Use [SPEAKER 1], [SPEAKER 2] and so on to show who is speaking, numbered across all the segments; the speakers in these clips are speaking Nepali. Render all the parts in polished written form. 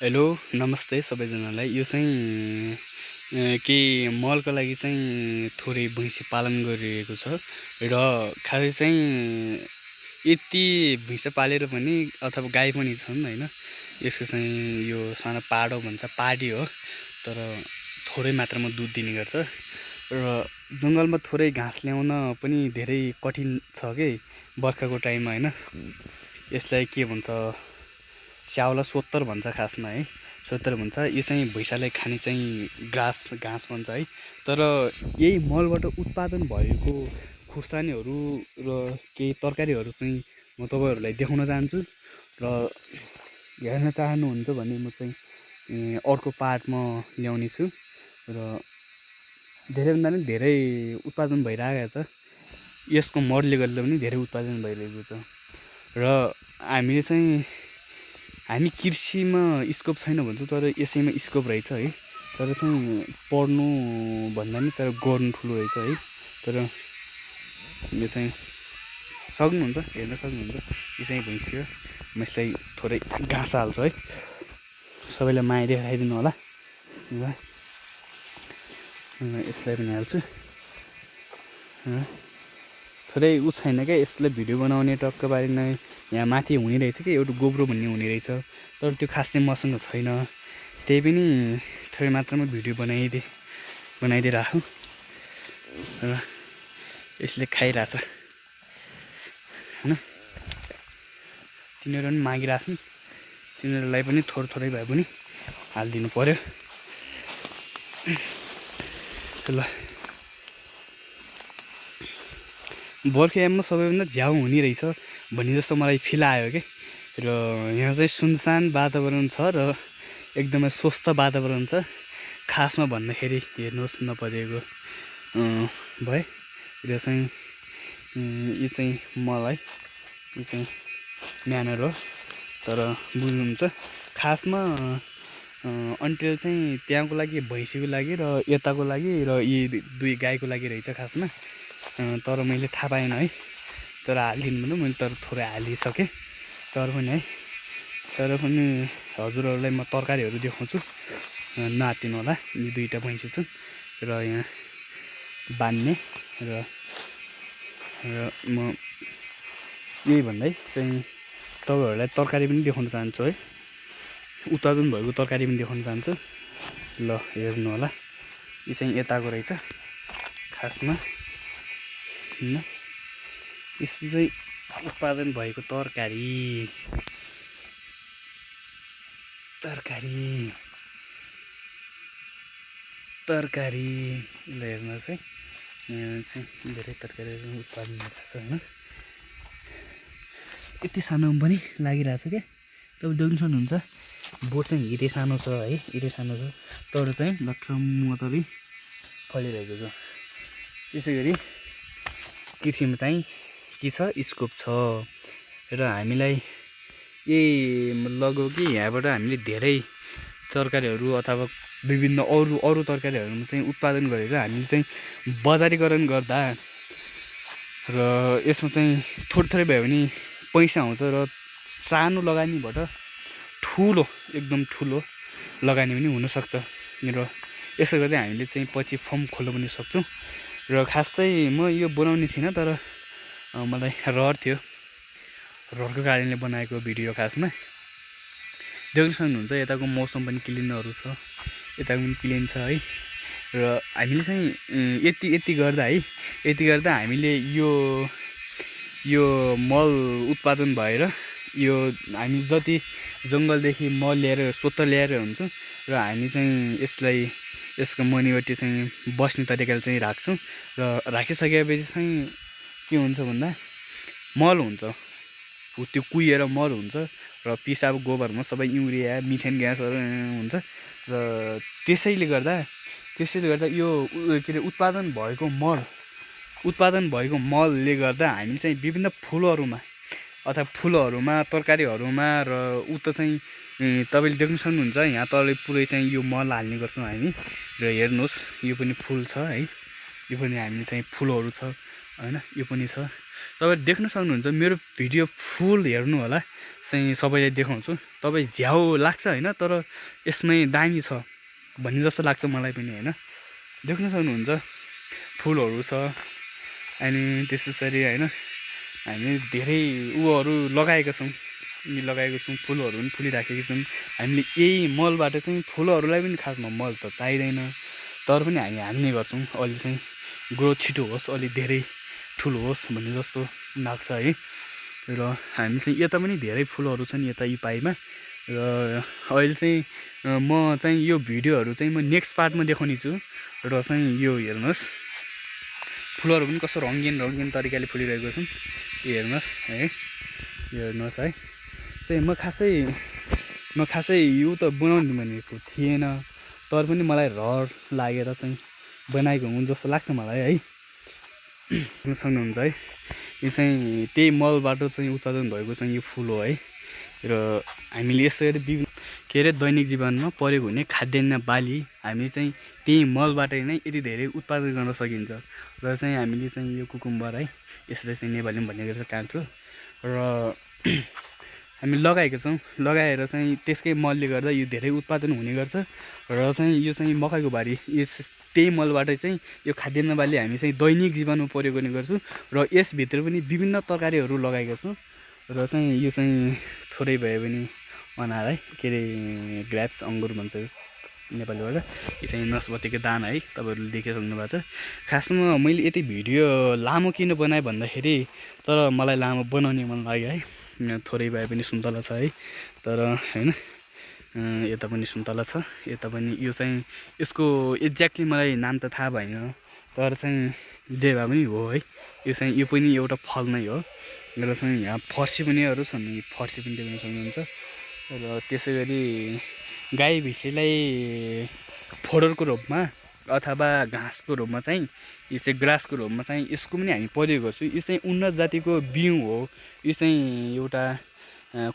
[SPEAKER 1] हेलो नमस्ते सबैजनालाई। यो चाहिँ केही मलको लागि चाहिँ थोरै भैँसी पालन गरिरहेको छ र खासै चाहिँ यति भैँसा पालेर पनि अथवा गाई पनि छन् होइन। यसको चाहिँ यो सानो पाडो भन्छ, पाडी हो, तर थोरै मात्रामा दुध दिने गर्छ र जङ्गलमा थोरै घाँस ल्याउन पनि धेरै कठिन छ के बर्खाको टाइममा होइन। यसलाई के भन्छ, स्याउला सोत्तर भन्छ खासमा है, सोत्तर भन्छ। यो चाहिँ भैँसाले खाने चाहिँ घाँस भन्छ है। तर यही मलबाट उत्पादन भएको खुर्सानीहरू र केही तरकारीहरू चाहिँ म तपाईँहरूलाई देखाउन चाहन्छु र हेर्न चाहनुहुन्छ भने म चाहिँ अर्को पार्टमा ल्याउने छु र धेरैभन्दा पनि धेरै उत्पादन भइरहेको छ। यसको मलले गर्दा पनि धेरै उत्पादन भइरहेको छ र हामी कृषिमा स्कोप छैन भन्छौँ, तर यसैमा स्कोप रहेछ है। तर चाहिँ पढ्नु भन्दा पनि तर गर्नु ठुलो रहेछ है। तर यो चाहिँ सक्नुहुन्छ, हेर्न सक्नुहुन्छ। यो चाहिँ भैँसी हो, म यसलाई थोरै घाँस हाल्छु है। सबैलाई माया देखाइदिनु होला ल। यसलाई पनि हाल्छु। थोरै छैन क्या यसलाई भिडियो बनाउने टक्क पारेन। यहाँ माथि हुने रहेछ कि एउटा गोब्रो भन्ने हुने रहेछ, तर त्यो खास चाहिँ मसँग छैन। त्यही पनि थोरै मात्रामा भिडियो बनाइदिइराखौँ र यसले खाइरहेछ होइन। तिनीहरू पनि मागिरहेछन्, तिनीहरूलाई पनि थोरै भए पनि हालिदिनु पर्यो ल। बर्खायाममा सबैभन्दा झ्याउ हुने रहेछ भन्ने जस्तो मलाई फिल आयो कि। र यहाँ चाहिँ सुनसान वातावरण छ र एकदमै स्वस्थ वातावरण छ। खासमा भन्दाखेरि हेर्नुहोस् नपरेको भए र चाहिँ यो चाहिँ मलाई यो चाहिँ म्यानर हो, तर बुझ्नुहुन्छ खासमा अन्टिल चाहिँ त्यहाँको लागि भैँसीको लागि र यताको लागि र यी दुई गाईको लागि रहेछ खासमा। तर मैले थाहा पाएन है, तर हालिदिनु भन्नु मैले तर थोरै हालिसकेँ। तर पनि है, तर पनि हजुरहरूलाई म तरकारीहरू देखाउँछु, नआत्तिनु होला। यी दुईवटा भैँसी छन् र यहाँ बान्ने र म यही भन्दै चाहिँ तपाईँहरूलाई तरकारी पनि देखाउन चाहन्छु है। उत्पादन भएको तरकारी पनि देखाउन चाहन्छु ल, हेर्नु होला। यो चाहिँ यताको रहेछ खासमा होइन। यसको चाहिँ उत्पादन भएको तरकारी ल हेर्नुहोस् है। यहाँ चाहिँ धेरै तरकारीहरू उत्पादन भइरहेको छ होइन। यति सानोमा पनि लागिरहेछ क्या, तपाईँ देख्नु सक्नुहुन्छ। बोट चाहिँ हिरै सानो छ है, हिरै सानो छ, तर चाहिँ लट्रम्म फलिरहेको छ। त्यसै गरी कृषिमा चाहिँ के छ, स्कोप छ र हामीलाई यही लगो कि यहाँबाट हामीले धेरै तरकारीहरू अथवा विभिन्न अरू तरकारीहरूमा चाहिँ उत्पादन गरेर हामीले चाहिँ बजारीकरण गर्दा र यसमा चाहिँ थोरै भयो भने पैसा आउँछ र सानो लगानीबाट एकदम ठुलो लगानी पनि हुनसक्छ र यसो गर्दै हामीले चाहिँ पछि फर्म खोल्न पनि सक्छौँ। र खास चाहिँ म यो बनाउने थिइनँ, तर मलाई रहर थियो, रहरको कारणले बनाएको भिडियो खासमा। देख्न सक्नुहुन्छ यताको मौसम पनि क्लिनहरू छ, यताको पनि क्लिन छ है। र हामीले चाहिँ यति गर्दा हामीले यो मल उत्पादन भएर यो हामी जति जङ्गलदेखि मल ल्याएर सोत्तर ल्याएर हुन्छ र हामी चाहिँ यसको मुनिपट्टि चाहिँ बस्ने तरिकाले चाहिँ राख्छौँ र राखिसकेपछि चाहिँ के हुन्छ भन्दा मल हुन्छ, त्यो कुहिएर मल हुन्छ र पिसाब गोबरमा सबै युरिया मिथेन ग्यासहरू हुन्छ। र त्यसैले गर्दा यो के अरे उत्पादन भएको मलले गर्दा हामी चाहिँ विभिन्न फुलहरूमा तरकारीहरूमा र उता चाहिँ तपाईँले देख्न सक्नुहुन्छ। यहाँ तल पुरै चाहिँ यो मल हाल्ने गर्छौँ हामी। र हेर्नुहोस् यो पनि फुल छ है, यो पनि हामी चाहिँ फुलहरू छ होइन, यो पनि छ। तपाईँले देख्न सक्नुहुन्छ। मेरो भिडियो फुल हेर्नु होला, चाहिँ सबैलाई देखाउँछु। तपाईँ झ्याउ लाग्छ होइन, तर यसमै दामी छ भन्ने जस्तो लाग्छ मलाई पनि होइन। देख्न सक्नुहुन्छ फुलहरू छ। अनि त्यस पछाडि होइन हामी धेरै उयोहरू लगाएका छौँ, फुलहरू पनि फुलिराखेका छौँ। हामीले यही मलबाट चाहिँ फुलहरूलाई पनि खासमा मल त चाहिँदैन, तर पनि हामी हान्ने गर्छौँ अलि चाहिँ ग्रोथ छिटो होस्, अलि धेरै ठुलो होस् भन्ने जस्तो लाग्छ है। र हामी चाहिँ यता पनि धेरै फुलहरू छन् यता युपाईमा। र अहिले चाहिँ म चाहिँ यो भिडियोहरू चाहिँ म नेक्स्ट पार्टमा देखाउने छु। र चाहिँ यो हेर्नुहोस् फुलहरू पनि कस्तो रङ्गीन तरिकाले फुलिरहेको छन्, यो हेर्नुहोस् है, यो हेर्नुहोस् है। चाहिँ म खासै यो त बनाउने भनेको थिएन, तर पनि मलाई रहर लागेर चाहिँ बनाएको हुँ जस्तो लाग्छ मलाई है। देख्न सक्नुहुन्छ है, यो चाहिँ त्यही मलबाट चाहिँ उत्पादन भएको चाहिँ यो फुल हो है। र हामीले यसरी विभिन्न दैनिक जीवनमा प्रयोग हुने खाद्यान्न बाली हामी चाहिँ त्यही मलबाट नै यति धेरै उत्पादन गर्न सकिन्छ। र चाहिँ हामीले चाहिँ यो कुकुम्बर है, यसलाई चाहिँ नेपालीमा भन्ने गर्छ काँक्रो, र हामी लगाएका छौँ। लगाएर चाहिँ त्यसकै मलले गर्दा यो धेरै उत्पादन हुने गर्छ। र चाहिँ यो चाहिँ मकैको बारी, त्यही मलबाट चाहिँ यो खाद्यान्न बाली हामी चाहिँ दैनिक जीवनमा प्रयोग गर्ने गर्छौँ। र यसभित्र पनि विभिन्न तरकारीहरू लगाएका छौँ। र चाहिँ यो चाहिँ थोरै भए पनि अनार है, ग्रेप्स अङ्गुर भन्छ नेपालीबाट। यो चाहिँ नासपातीको दाना है, तपाईँहरूले देखिसक्नु भएको छ। खासमा मैले यति भिडियो लामो किन बनाएँ भन्दाखेरि, तर मलाई लामो बनाउने मन लाग्यो है। थोरै भए पनि सुन्तला छ है, तर होइन यता पनि सुन्तला छ, यता पनि यो चाहिँ यसको एक्ज्याक्टली मलाई नाम त थाहा भएन, तर चाहिँ जे भए पनि हो है। यो पनि एउटा फल नै हो। र चाहिँ यहाँ फर्सी पनिहरू छन्, फर्सी पनि देख्न सक्नुहुन्छ। र त्यसै गरी गाई भैँसीलाई फोडरको रूपमा अथवा घाँसको रूपमा चाहिँ, यो चाहिँ ग्रासको रूपमा चाहिँ यसको पनि हामी प्रयोग गर्छौँ। यो चाहिँ उन्नत जातिको बिउ हो। यो चाहिँ एउटा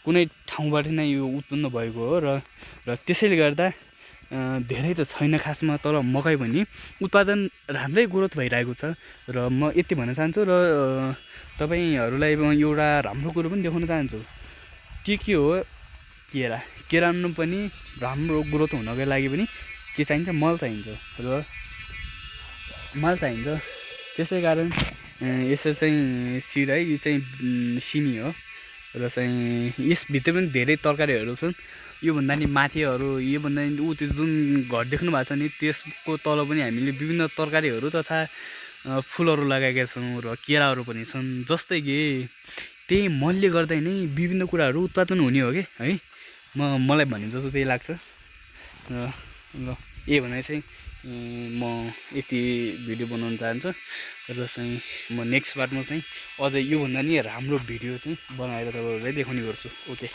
[SPEAKER 1] कुनै ठाउँबाट नै यो उत्पन्न भएको हो। र त्यसैले गर्दा धेरै त छैन खासमा, तर मकै पनि उत्पादन राम्रै ग्रोथ भइरहेको छ। र म यति भन्न चाहन्छु। र तपाईँहरूलाई म एउटा राम्रो कुरो पनि देखाउन चाहन्छु। के हो, केरामा पनि राम्रो ग्रोथ हुनको लागि पनि के चाहिन्छ, मल चाहिन्छ। र मल चाहिन्छ, त्यसै कारण यसो चाहिँ सिड है, यो चाहिँ सिमी हो। र चाहिँ यसभित्र पनि धेरै तरकारीहरू छन्। योभन्दा नि माथिहरू, योभन्दा नि त्यो जुन घर देख्नु भएको छ नि, त्यसको तल पनि हामीले विभिन्न तरकारीहरू तथा फुलहरू लगाएका छौँ। र केराहरू पनि छन्, जस्तै कि त्यही मलले गर्दा नै विभिन्न कुराहरू उत्पादन हुने हो कि है। मलाई भने जस्तो त्यही लाग्छ। ल यही भने चाहिँ म यति भिडियो बनाउन चाहन्छु। र चाहिँ म नेक्स्ट पार्टमा चाहिँ अझै योभन्दा नि राम्रो भिडियो चाहिँ बनाएर तपाईँहरूलाई देखाउने गर्छु। ओके।